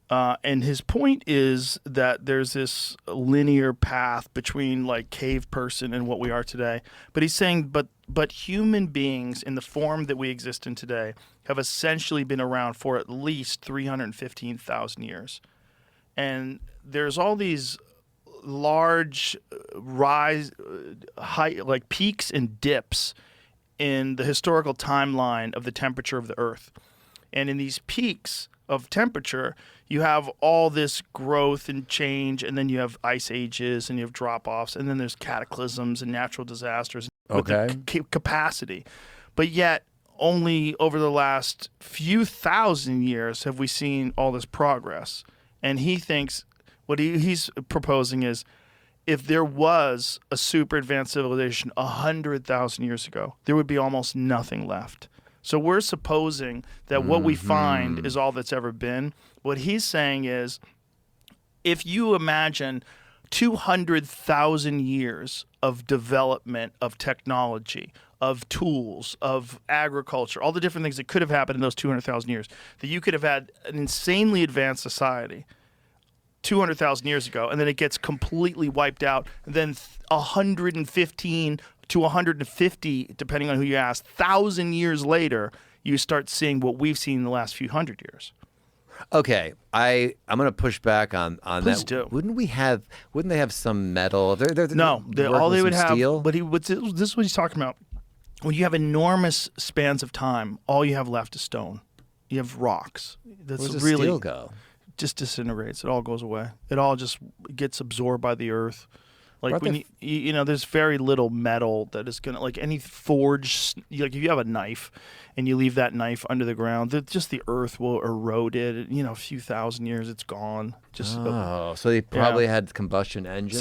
And his point is that there's this linear path between like cave person and what we are today. But he's saying, but human beings in the form that we exist in today have essentially been around for at least 315,000 years. And there's all these large height, like peaks and dips in the historical timeline of the temperature of the Earth. And in these peaks of temperature, you have all this growth and change, and then you have ice ages, and you have drop-offs, and then there's cataclysms and natural disasters with the capacity. But yet, only over the last few thousand years have we seen all this progress. And he thinks what he's proposing is if there was a super advanced civilization 100,000 years ago, there would be almost nothing left. So we're supposing that what we find is all that's ever been. What he's saying is if you imagine 200,000 years of development of technology, of tools, of agriculture, all the different things that could have happened in those 200,000 years, that you could have had an insanely advanced society 200,000 years ago, and then it gets completely wiped out, and then 115 to 150, depending on who you ask, 1,000 years later, you start seeing what we've seen in the last few hundred years. Okay, I'm going to push back on Please that. do. Wouldn't they have some metal? No, all they would have. Steel? But this is what he's talking about. When you have enormous spans of time, all you have left is stone. You have rocks. That's Where does really steel go? Just disintegrates. It all goes away. It all just gets absorbed by the earth. Like when you know, there's very little metal that is gonna, like any forged, like if you have a knife and you leave that knife under the ground, just the earth will erode it. You know, a few thousand years, it's gone. So they probably had combustion engines.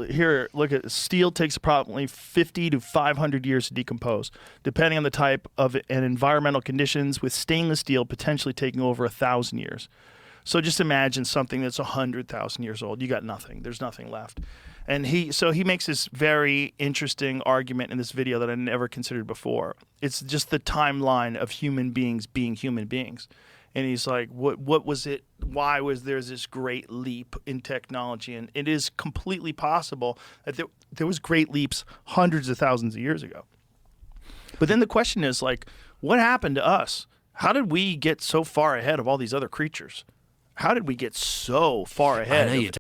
Here, look at steel takes approximately 50 to 500 years to decompose, depending on the type of and environmental conditions. With stainless steel potentially taking over 1,000 years. So just imagine something that's 100,000 years old. You got nothing. There's nothing left. And he makes this very interesting argument in this video that I never considered before. It's just the timeline of human beings being human beings. And he's like, what was it? Why was there this great leap in technology? And it is completely possible that there was great leaps hundreds of thousands of years ago. But then the question is, like, what happened to us? How did we get so far ahead of all these other creatures? How did we get so far ahead?